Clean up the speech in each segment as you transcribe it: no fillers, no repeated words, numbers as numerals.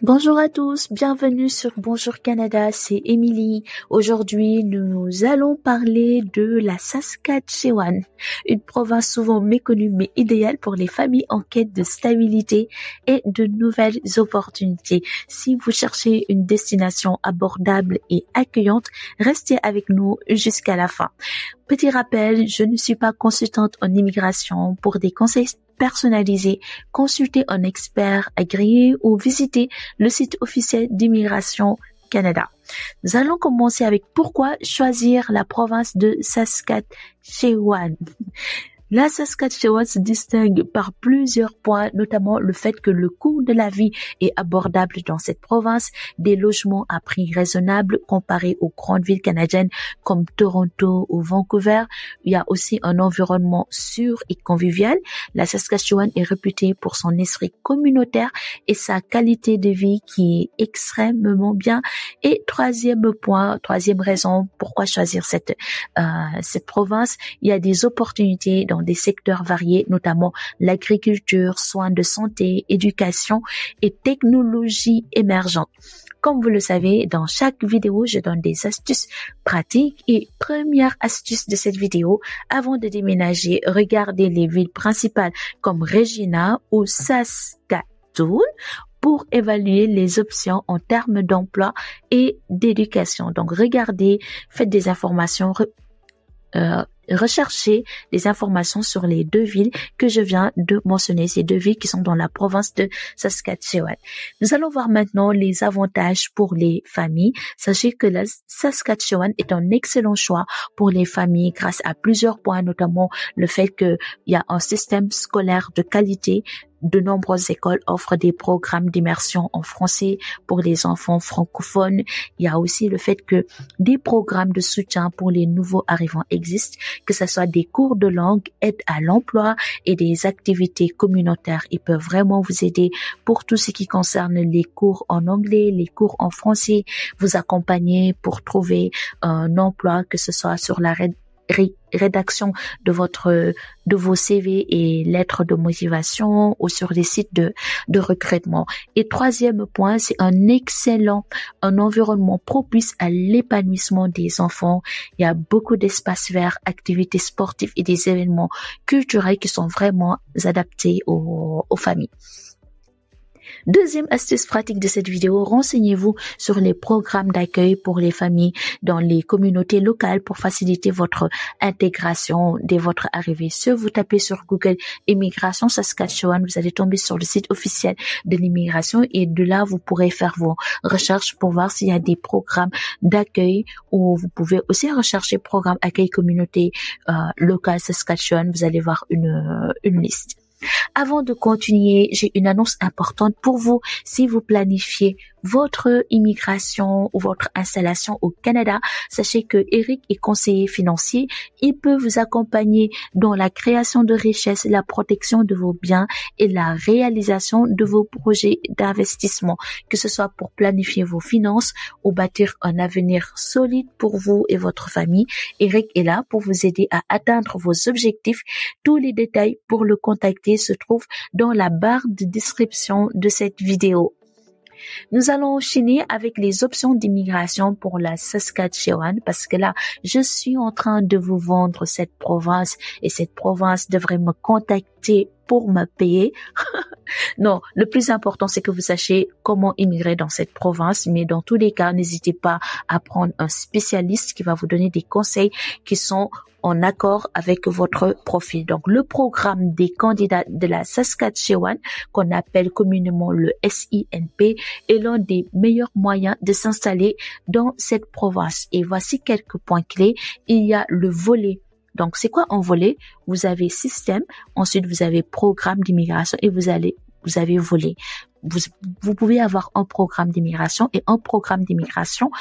Bonjour à tous, bienvenue sur Bonjour Canada, c'est Émilie. Aujourd'hui, nous allons parler de la Saskatchewan, une province souvent méconnue mais idéale pour les familles en quête de stabilité et de nouvelles opportunités. Si vous cherchez une destination abordable et accueillante, restez avec nous jusqu'à la fin. Petit rappel, je ne suis pas consultante en immigration. Pour des conseils personnalisés, consultez un expert agréé ou visitez le site officiel d'Immigration Canada. Nous allons commencer avec pourquoi choisir la province de Saskatchewan. La Saskatchewan se distingue par plusieurs points, notamment le fait que le coût de la vie est abordable dans cette province, des logements à prix raisonnable comparés aux grandes villes canadiennes comme Toronto ou Vancouver. Il y a aussi un environnement sûr et convivial. La Saskatchewan est réputée pour son esprit communautaire et sa qualité de vie qui est extrêmement bien. Et troisième raison pourquoi choisir cette province, il y a des opportunités dans des secteurs variés, notamment l'agriculture, soins de santé, éducation et technologies émergentes. Comme vous le savez, dans chaque vidéo, je donne des astuces pratiques et première astuce de cette vidéo, avant de déménager, regardez les villes principales comme Regina ou Saskatoon pour évaluer les options en termes d'emploi et d'éducation. Donc, regardez, faites des informations, recherchez des informations sur les deux villes que je viens de mentionner, ces deux villes qui sont dans la province de Saskatchewan. Nous allons voir maintenant les avantages pour les familles. Sachez que la Saskatchewan est un excellent choix pour les familles grâce à plusieurs points, notamment le fait qu'il y a un système scolaire de qualité. De nombreuses écoles offrent des programmes d'immersion en français pour les enfants francophones. Il y a aussi le fait que des programmes de soutien pour les nouveaux arrivants existent, que ce soit des cours de langue, aide à l'emploi et des activités communautaires. Ils peuvent vraiment vous aider pour tout ce qui concerne les cours en anglais, les cours en français, vous accompagner pour trouver un emploi, que ce soit sur la rédaction de vos CV et lettres de motivation ou sur les sites de recrutement. Et troisième point, c'est un environnement propice à l'épanouissement des enfants. Il y a beaucoup d'espaces verts, activités sportives et des événements culturels qui sont vraiment adaptés aux familles. Deuxième astuce pratique de cette vidéo, renseignez-vous sur les programmes d'accueil pour les familles dans les communautés locales pour faciliter votre intégration dès votre arrivée. Si vous tapez sur Google Immigration Saskatchewan, vous allez tomber sur le site officiel de l'immigration et de là, vous pourrez faire vos recherches pour voir s'il y a des programmes d'accueil ou vous pouvez aussi rechercher programme accueil communauté locale Saskatchewan. Vous allez voir une liste. Avant de continuer, j'ai une annonce importante pour vous. Si vous planifiez votre immigration ou votre installation au Canada, sachez que Eric est conseiller financier. Il peut vous accompagner dans la création de richesses, la protection de vos biens et la réalisation de vos projets d'investissement, que ce soit pour planifier vos finances ou bâtir un avenir solide pour vous et votre famille. Eric est là pour vous aider à atteindre vos objectifs. Tous les détails pour le contacter se trouvent dans la barre de description de cette vidéo. Nous allons enchaîner avec les options d'immigration pour la Saskatchewan parce que là, je suis en train de vous vendre cette province et cette province devrait me contacter pour me payer. Non, le plus important, c'est que vous sachiez comment immigrer dans cette province, mais dans tous les cas, n'hésitez pas à prendre un spécialiste qui va vous donner des conseils qui sont en accord avec votre profil. Donc, le programme des candidats de la Saskatchewan, qu'on appelle communément le SINP, est l'un des meilleurs moyens de s'installer dans cette province. Et voici quelques points clés. Il y a le volet. Donc, c'est quoi un volet? Vous avez système, ensuite vous avez programme d'immigration et vous avez volet. Vous pouvez avoir un programme d'immigration et un programme d'immigration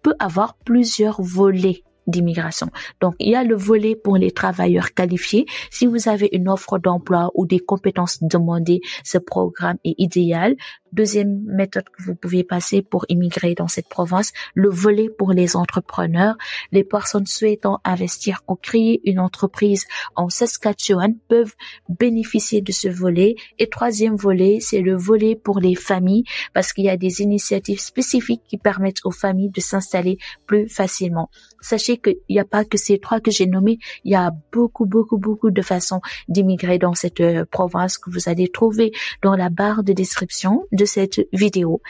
peut avoir plusieurs volets. d'immigration. Donc, il y a le volet pour les travailleurs qualifiés. Si vous avez une offre d'emploi ou des compétences demandées, ce programme est idéal. Deuxième méthode que vous pouvez passer pour immigrer dans cette province, le volet pour les entrepreneurs. Les personnes souhaitant investir ou créer une entreprise en Saskatchewan peuvent bénéficier de ce volet. Et troisième volet, c'est le volet pour les familles parce qu'il y a des initiatives spécifiques qui permettent aux familles de s'installer plus facilement. Sachez qu'il n'y a pas que ces trois que j'ai nommés, il y a beaucoup de façons d'immigrer dans cette province que vous allez trouver dans la barre de description de cette vidéo.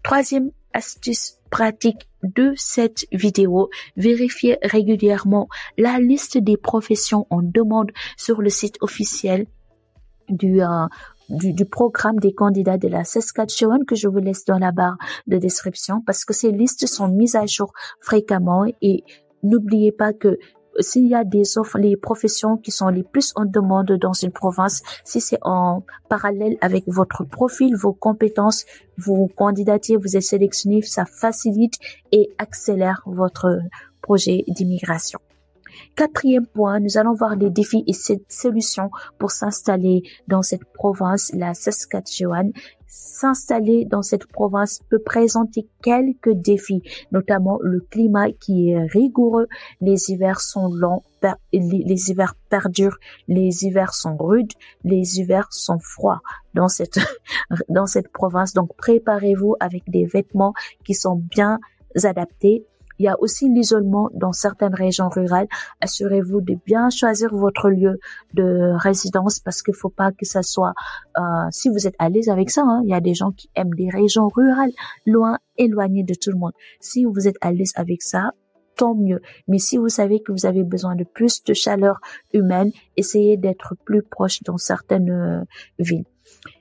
Troisième astuce pratique de cette vidéo, vérifiez régulièrement la liste des professions en demande sur le site officiel du programme des candidats de la Saskatchewan que je vous laisse dans la barre de description parce que ces listes sont mises à jour fréquemment et n'oubliez pas que s'il y a des offres, les professions qui sont les plus en demande dans une province, si c'est en parallèle avec votre profil, vos compétences, vos candidatures, vous êtes sélectionné, ça facilite et accélère votre projet d'immigration. Quatrième point, nous allons voir les défis et solutions pour s'installer dans cette province, la Saskatchewan. S'installer dans cette province peut présenter quelques défis, notamment le climat qui est rigoureux, les hivers sont longs, les hivers perdurent, les hivers sont rudes, les hivers sont froids dans cette province. Donc préparez-vous avec des vêtements qui sont bien adaptés. Il y a aussi l'isolement dans certaines régions rurales. Assurez-vous de bien choisir votre lieu de résidence parce qu'il faut pas que ça soit, si vous êtes à l'aise avec ça, il y a des gens qui aiment les régions rurales, loin, éloignées de tout le monde. Si vous êtes à l'aise avec ça, tant mieux. Mais si vous savez que vous avez besoin de plus de chaleur humaine, essayez d'être plus proche dans certaines villes.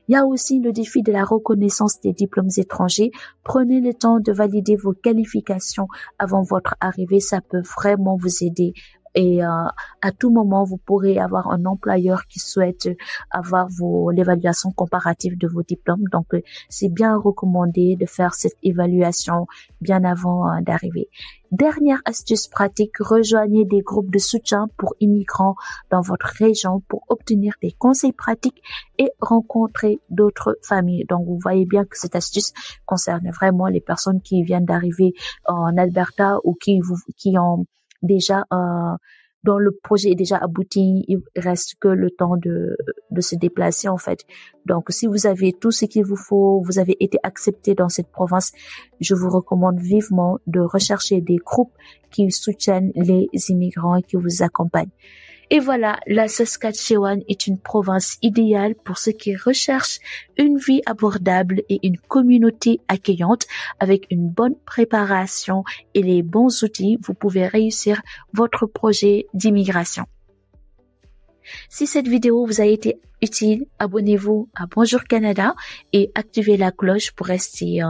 Il y a aussi le défi de la reconnaissance des diplômes étrangers. Prenez le temps de valider vos qualifications avant votre arrivée. Ça peut vraiment vous aider. Et à tout moment, vous pourrez avoir un employeur qui souhaite avoir l'évaluation comparative de vos diplômes. Donc, c'est bien recommandé de faire cette évaluation bien avant d'arriver. Dernière astuce pratique, rejoignez des groupes de soutien pour immigrants dans votre région pour obtenir des conseils pratiques et rencontrer d'autres familles. Donc, vous voyez bien que cette astuce concerne vraiment les personnes qui viennent d'arriver en Alberta ou qui ont déjà dont le projet est déjà abouti, il reste que le temps de se déplacer en fait. Donc si vous avez tout ce qu'il vous faut, vous avez été accepté dans cette province, je vous recommande vivement de rechercher des groupes qui soutiennent les immigrants et qui vous accompagnent. Et voilà, la Saskatchewan est une province idéale pour ceux qui recherchent une vie abordable et une communauté accueillante. Avec une bonne préparation et les bons outils, vous pouvez réussir votre projet d'immigration. Si cette vidéo vous a été utile, abonnez-vous à Bonjour Canada et activez la cloche pour rester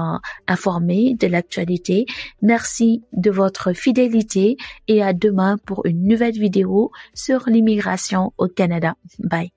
informé de l'actualité. Merci de votre fidélité et à demain pour une nouvelle vidéo sur l'immigration au Canada. Bye.